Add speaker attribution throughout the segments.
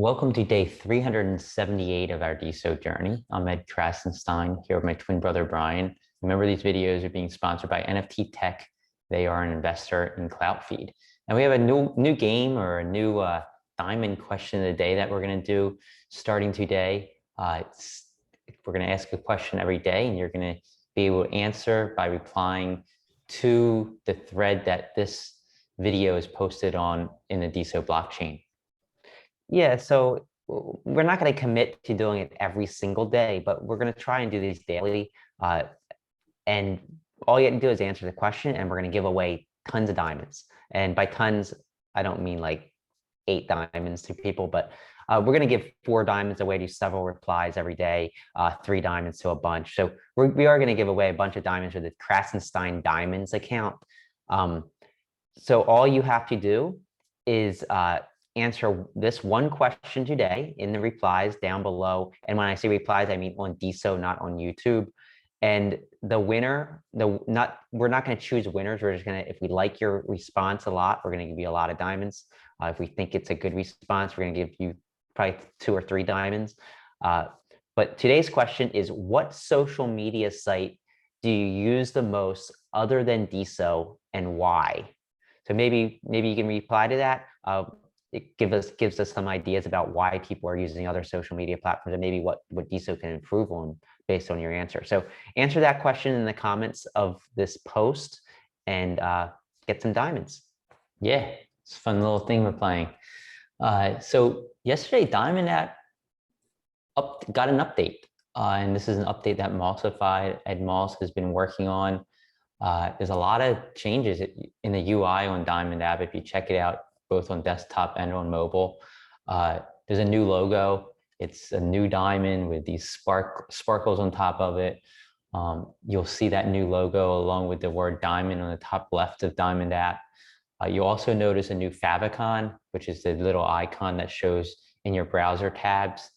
Speaker 1: Welcome to day 378 of our Deso journey. I'm Ed Krasenstein here with my twin brother, Brian. Remember, these videos are being sponsored by NFT Tech. They are an investor in CloutFeed. And we have a new game or a new diamond question of the day that we're going to do starting today. We're going to ask a question every day, and you're going to be able to answer by replying to the thread that this video is posted on in the Deso blockchain. Yeah, so we're not going to commit to doing it every single day, but we're going to try and do these daily. And all you have to do is answer the question, and we're going to give away tons of diamonds. And by tons, I don't mean like 8 diamonds to people, but we're going to give 4 diamonds away to several replies every day, 3 diamonds to a bunch. So we are going to give away a bunch of diamonds with the Krasenstein Diamonds account. So all you have to do is answer this one question today in the replies down below. And when I say replies, I mean on Deso, not on YouTube. And the winner, we're not going to choose winners. We're just going to, if we like your response a lot, we're going to give you a lot of diamonds. If we think it's a good response, we're going to give you probably 2 or 3 diamonds. But today's question is, what social media site do you use the most other than Deso, and why? So maybe you can reply to that. It gives us some ideas about why people are using other social media platforms, and maybe what Deso can improve on based on your answer. So answer that question in the comments of this post and get some diamonds. Yeah, it's a fun little thing we're playing. So yesterday, DiamondApp got an update, and this is an update that Ed Moss has been working on. There's a lot of changes in the UI on DiamondApp. If you check it out, both on desktop and on mobile. There's a new logo. It's a new diamond with these sparkles on top of it. You'll see that new logo along with the word diamond on the top left of DiamondApp. You also notice a new favicon, which is the little icon that shows in your browser tabs.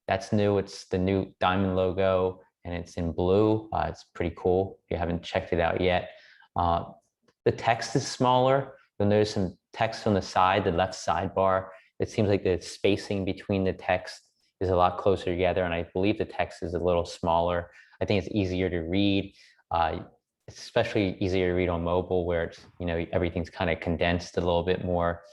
Speaker 1: That's new. It's the new diamond logo, and it's in blue. It's pretty cool if you haven't checked it out yet. The text is smaller. You'll notice some text on the side, the left sidebar. It seems like the spacing between the text is a lot closer together, and I believe the text is a little smaller. I think it's easier to read, especially easier to read on mobile, where it's, everything's kind of condensed a little bit more.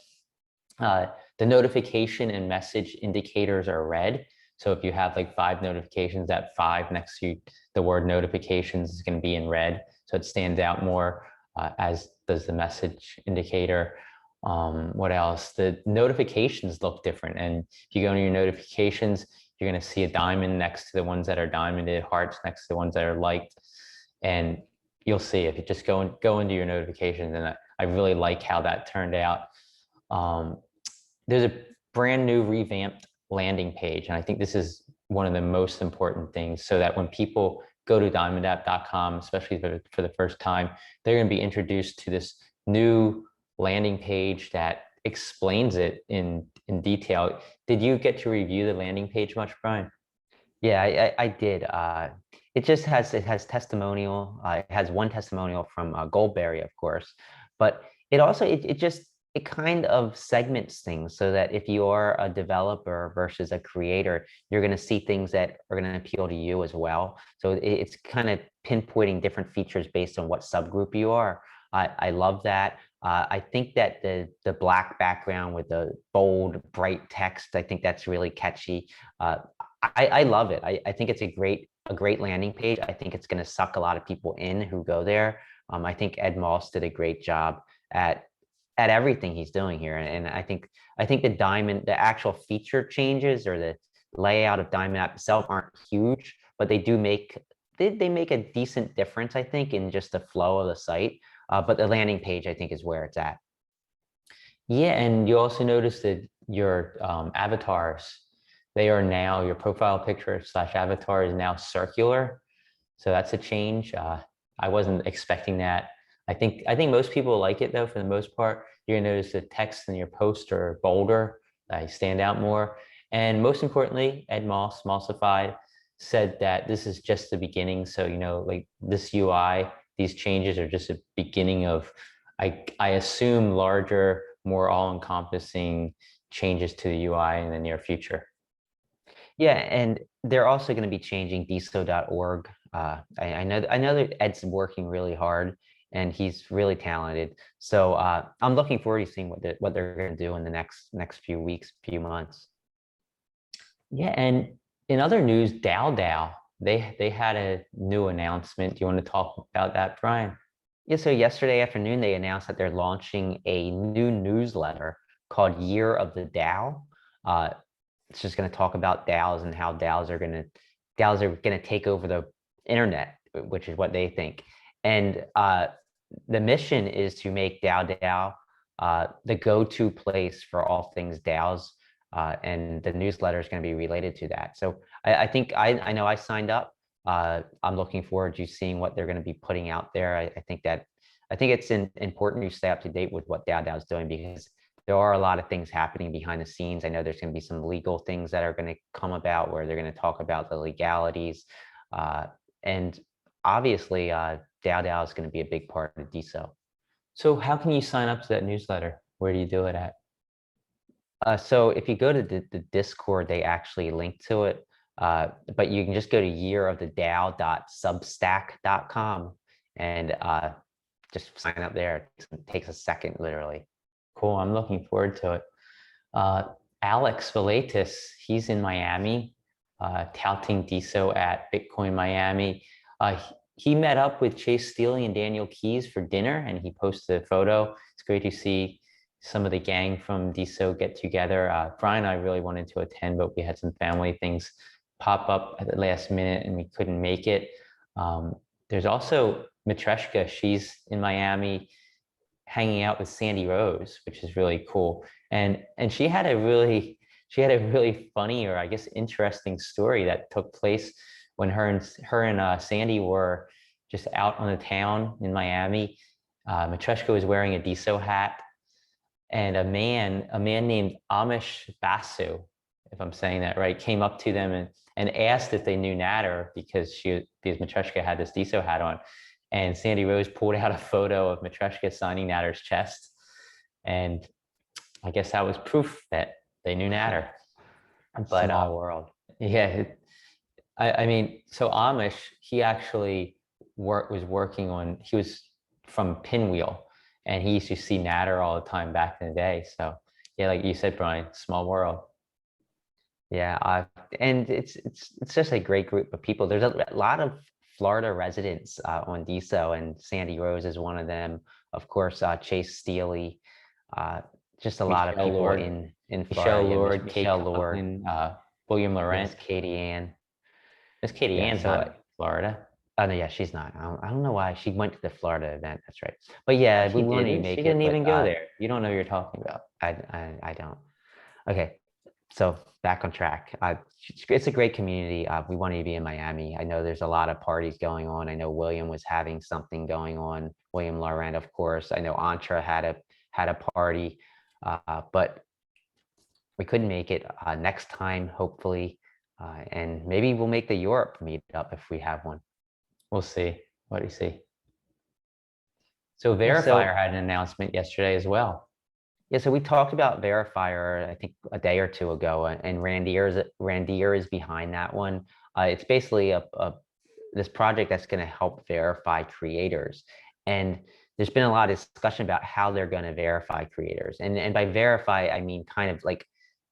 Speaker 1: The notification and message indicators are red. So if you have like 5 notifications, that 5 next to the word notifications is going to be in red. So it stands out more, as does the message indicator. What else? The notifications look different. And if you go into your notifications, you're going to see a diamond next to the ones that are diamonded, hearts next to the ones that are liked. And you'll see if you just go into your notifications. And I really like how that turned out. There's a brand new revamped landing page. And I think this is one of the most important things, so that when people go to DiamondApp.com, especially for the first time, they're going to be introduced to this new landing page that explains it in detail. Did you get to review the landing page much, Brian? Yeah, I did. It has testimonial. It has one testimonial from Goldberry, of course, but it also it kind of segments things so that if you are a developer versus a creator, you're going to see things that are going to appeal to you as well. So it's kind of pinpointing different features based on what subgroup you are. I love that. I think that the black background with the bold, bright text, I think that's really catchy. I love it. I think it's a great landing page. I think it's going to suck a lot of people in who go there. I think Ed Moss did a great job at everything he's doing here. And I think the actual feature changes or the layout of DiamondApp itself aren't huge, but they do make a decent difference, I think, in just the flow of the site. But the landing page, I think, is where it's at. Yeah, and you also notice that your avatars, your profile picture / avatar is now circular. So that's a change. I wasn't expecting that. I think most people like it, though. For the most part, you're gonna notice the text in your post are bolder. They stand out more. And most importantly, Ed Moss, Mossified, said that this is just the beginning. So, like this UI, these changes are just a beginning of, I assume, larger, more all-encompassing changes to the UI in the near future.
Speaker 2: Yeah, and they're also going to be changing Deso.org. I know that Ed's working really hard, and he's really talented. So I'm looking forward to seeing what they're going to do in the next few weeks, few months.
Speaker 1: Yeah, and in other news, DAODAO, they had a new announcement. Do you want to talk about that, Brian?
Speaker 2: Yeah, so yesterday afternoon, they announced that they're launching a new newsletter called Year of the DAO. It's just going to talk about DAOs and how DAOs are going to take over the internet, which is what they think. And the mission is to make DAODAO the go-to place for all things DAOs. And the newsletter is going to be related to that. So I think I know I signed up. I'm looking forward to seeing what they're going to be putting out there. I think it's important to stay up to date with what DAODAO is doing, because there are a lot of things happening behind the scenes. I know there's going to be some legal things that are going to come about where they're going to talk about the legalities. And obviously, DAODAO is going to be a big part of Deso.
Speaker 1: So how can you sign up to that newsletter? Where do you do it at?
Speaker 2: So if you go to the Discord, they actually link to it. But you can just go to yearofthedao.substack.com and just sign up there. It takes a second, literally.
Speaker 1: Cool, I'm looking forward to it. Alex Velatis, he's in Miami, touting Deso at Bitcoin Miami. He met up with Chase Steele and Daniel Keys for dinner, and he posted a photo. It's great to see some of the gang from Deso get together. Brian and I really wanted to attend, but we had some family things pop up at the last minute and we couldn't make it. There's also Matreshka, she's in Miami hanging out with Sandy Rose, which is really cool. And she had a really funny, or I guess interesting story that took place when her and Sandy were just out on the town in Miami. Matreshka was wearing a Deso hat, and a man named Amish Basu, if I'm saying that right, came up to them and asked if they knew Natter because Matreshka had this Deso hat on. And Sandy Rose pulled out a photo of Matreshka signing Natter's chest. And I guess that was proof that they knew Natter.
Speaker 2: But small world.
Speaker 1: Yeah. I mean, so Amish, he actually he was from Pinwheel, and he used to see Natter all the time back in the day. So yeah, like you said, Brian, small world.
Speaker 2: Yeah, and it's just a great group of people. There's a lot of Florida residents on Deso, and Sandy Rose is one of them. Of course, Chase Steele, just a lot of people
Speaker 1: Lord.
Speaker 2: in
Speaker 1: Michelle
Speaker 2: Florida.
Speaker 1: Lord,
Speaker 2: Michelle
Speaker 1: Kate
Speaker 2: Lord,
Speaker 1: Conklin, William Laurent,
Speaker 2: yes, Katie Ann.
Speaker 1: Miss Katie Ann's not in Florida.
Speaker 2: Oh no, yeah, she's not. I don't know why she went to the Florida event. That's right. But yeah, we wanted to make it.
Speaker 1: She didn't even go there. You don't know what you're talking about.
Speaker 2: I don't. Okay, so back on track. It's a great community. We wanted to be in Miami. I know there's a lot of parties going on. I know William was having something going on. William Laurent, of course. I know Antra had a party, but we couldn't make it. Next time, hopefully, and maybe we'll make the Europe meetup if we have one.
Speaker 1: We'll see. What do you see? So Verifier had an announcement yesterday as well.
Speaker 2: Yeah, so we talked about Verifier, I think a day or two ago, and Randir is behind that one. It's basically this project that's going to help verify creators. And there's been a lot of discussion about how they're going to verify creators. And by verify, I mean kind of like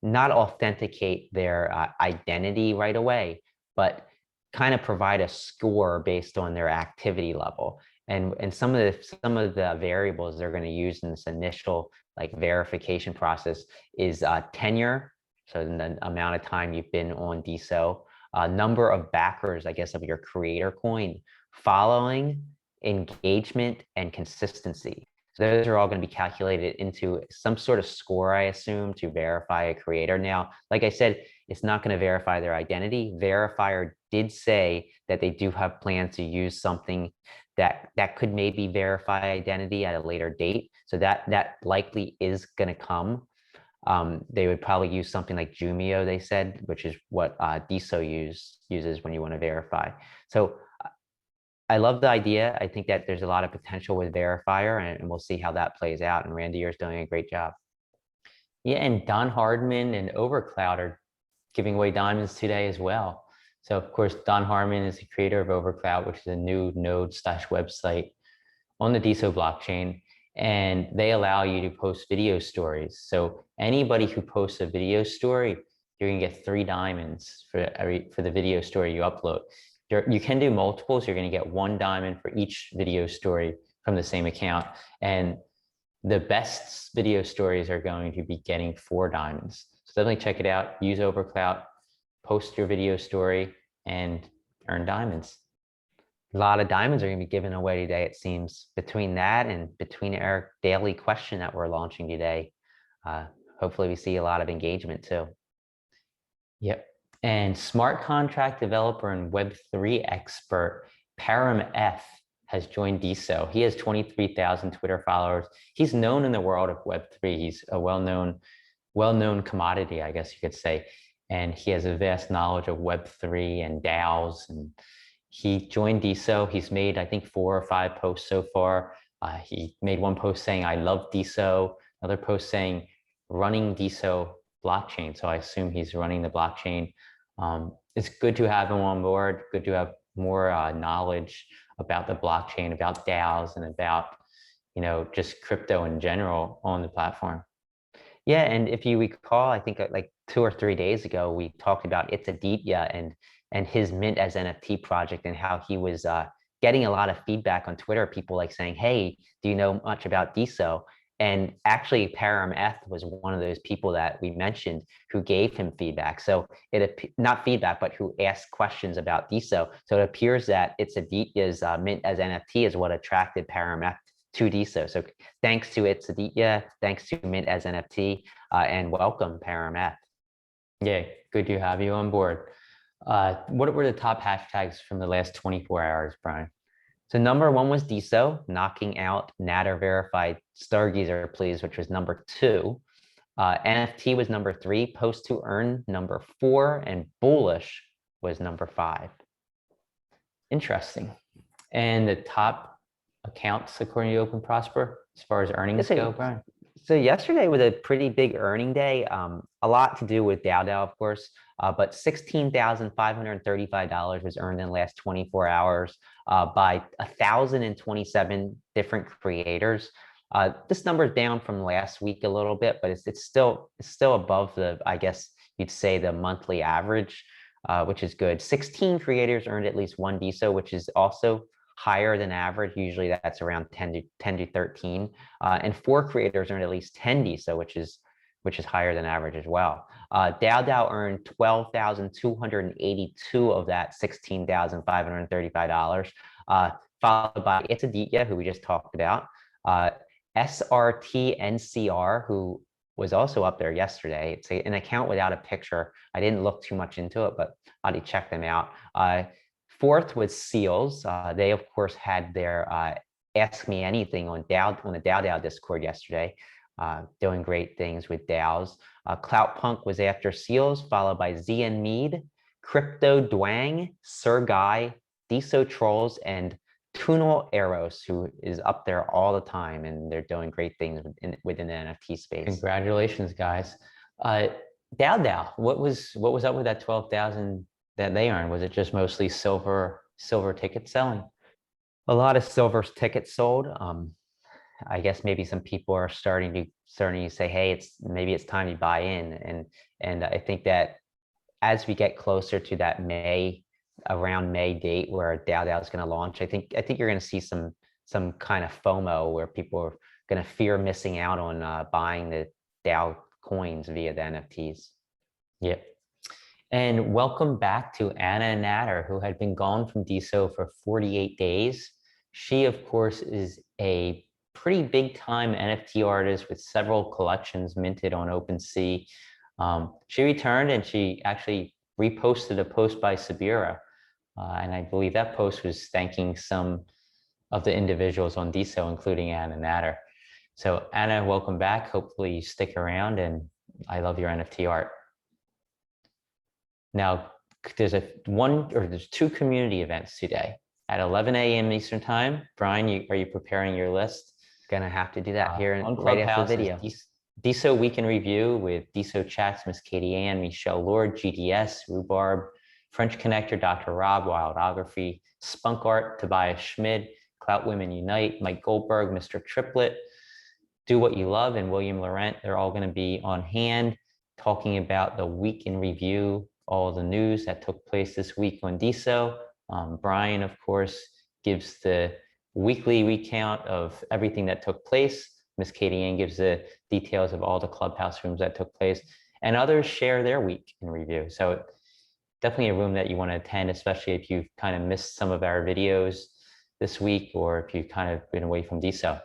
Speaker 2: not authenticate their identity right away, but kind of provide a score based on their activity level. And some of the variables they're going to use in this initial like verification process is tenure, so the amount of time you've been on Deso, number of backers, I guess, of your creator coin, following, engagement, and consistency. So those are all going to be calculated into some sort of score, I assume, to verify a creator. Now, like I said, it's not going to verify their identity. Verifier did say that they do have plans to use something that could maybe verify identity at a later date. So that likely is going to come. They would probably use something like Jumio, they said, which is what Deso uses when you want to verify. So I love the idea. I think that there's a lot of potential with Verifier, and we'll see how that plays out. And Randir is doing a great job.
Speaker 1: Yeah, and Don Hardman and Overcloud are giving away diamonds today as well. So of course, Don Hardman is the creator of Overcloud, which is a new node/website on the Deso blockchain, and they allow you to post video stories. So anybody who posts a video story, you're gonna get 3 diamonds for the video story you upload. You can do multiples. You're gonna get 1 diamond for each video story from the same account, and the best video stories are going to be getting 4 diamonds. So definitely check it out. Use Overcloud, post your video story, and earn diamonds.
Speaker 2: A lot of diamonds are going to be given away today, it seems. Between that and between our daily question that we're launching today, hopefully we see a lot of engagement too.
Speaker 1: Yep. And smart contract developer and Web3 expert Param F has joined Deso. He has 23,000 Twitter followers. He's known in the world of Web3. He's a well-known commodity, I guess you could say. And he has a vast knowledge of Web3 and DAOs. And he joined Deso. He's made, I think, 4 or 5 posts so far. He made one post saying, "I love Deso." Another post saying, "Running Deso blockchain." So I assume he's running the blockchain. It's good to have him on board. Good to have more knowledge about the blockchain, about DAOs, and about just crypto in general on the platform.
Speaker 2: Yeah, and if you recall, I think like 2 or 3 days ago, we talked about It's Aditya and his Mint as NFT project and how he was getting a lot of feedback on Twitter. People like saying, "Hey, do you know much about Deso?" And actually, Param F was one of those people that we mentioned who gave him feedback. So not feedback, but who asked questions about Deso. So it appears that It's Aditya's Mint as NFT is what attracted Param F to Deso. So thanks to It's Aditya, thanks to Mint as NFT, and welcome Param F.
Speaker 1: Yeah, good to have you on board. What were the top hashtags from the last 24 hours, Brian?
Speaker 2: So number 1 was Deso, knocking out Natter verified Stargazer, please, which was number 2. NFT was number 3, post to earn number 4, and bullish was number 5.
Speaker 1: Interesting. And the top accounts according to Open Prosper as far as earnings go, Brian?
Speaker 2: So yesterday was a pretty big earning day. A lot to do with DAODAO, of course, but $16,535 was earned in the last 24 hours by 1,027 different creators. This number is down from last week a little bit, but it's still above I guess you'd say, the monthly average, which is good. 16 creators earned at least 1 Deso, which is also higher than average. Usually that's around 10 to 13, and 4 creators earned at least 10 Deso, which is higher than average as well. DAODAO earned 12,282 of that $16,535, followed by It's Aditya, who we just talked about, SRTNCR, who was also up there yesterday. It's an account without a picture. I didn't look too much into it, but I already checked them out. 4th was Seals. They, of course, had their Ask Me Anything on the DAODAO Discord yesterday, doing great things with DAOs. Cloutpunk was after Seals, followed by Zian Mead, Crypto Dwang, Sir Guy, Deso Trolls, and Tunal Eros, who is up there all the time, and they're doing great things within the NFT space.
Speaker 1: Congratulations, guys. DAODAO, what was up with that 12,000 that they earned? Was it just mostly silver ticket selling?
Speaker 2: A lot of silver tickets sold. I guess maybe some people are starting to say, "Hey, maybe it's time to buy in," and I think that as we get closer to that around May date where DAODAO is going to launch, I think you're going to see some kind of FOMO where people are going to fear missing out on buying the DAO coins via the NFTs.
Speaker 1: Yep. And welcome back to Anna Natter, who had been gone from Deso for 48 days. She, of course, is a pretty big time NFT artist with several collections minted on OpenSea. She returned and she actually reposted a post by Sabira. And I believe that post was thanking some of the individuals on Deso, including Anna Natter. So Anna, welcome back. Hopefully you stick around, and I love your NFT art. Now, there's 2 community events today at 11 a.m. Eastern time. Brian, are you preparing your list?
Speaker 2: Gonna have to do that here
Speaker 1: on
Speaker 2: right after
Speaker 1: Clubhouse
Speaker 2: the video.
Speaker 1: Deso Week in Review with Deso Chats, Miss Katie Ann, Michelle Lord, GDS, Rhubarb, French Connector, Dr. Rob, Wildography, Spunk Art, Tobias Schmid, Clout Women Unite, Mike Goldberg, Mr. Triplet, Do What You Love, and William Laurent. They're all going to be on hand talking about the week in review, all the news that took place this week on Deso. Brian, of course, gives the weekly recount of everything that took place. Miss Katie Ann gives the details of all the clubhouse rooms that took place, and others share their week in review. So definitely a room that you want to attend, especially if you've kind of missed some of our videos this week, or if you've kind of been away from Deso.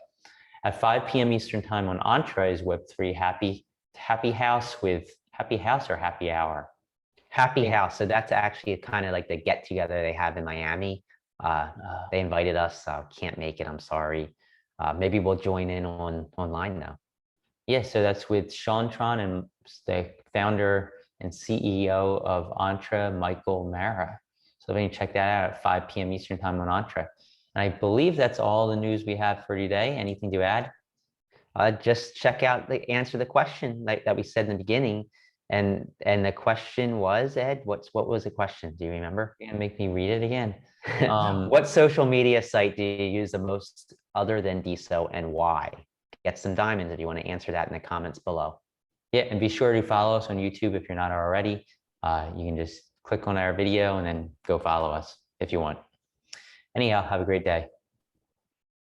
Speaker 1: At 5 p.m. Eastern time on Entra is Web3 Happy House with Happy House or Happy Hour?
Speaker 2: Happy House. So that's actually kind of like the get together they have in Miami. They invited us. Can't make it. I'm sorry. Maybe we'll join in online now.
Speaker 1: Yeah, so that's with Sean Tron and the founder and CEO of Entra, Michael Mara. So let me check that out at 5 p.m. Eastern time on Entra. And I believe that's all the news we have for today. Anything to add?
Speaker 2: Just check out answer the question that we said in the beginning. And the question was, Ed, what was the question? Do you remember?
Speaker 1: Yeah, make me read it again.
Speaker 2: What social media site do you use the most other than Deso, and why? Get some diamonds if you want to answer that in the comments below.
Speaker 1: Yeah, and be sure to follow us on YouTube if you're not already. You can just click on our video and then go follow us if you want. Anyhow, have a great day.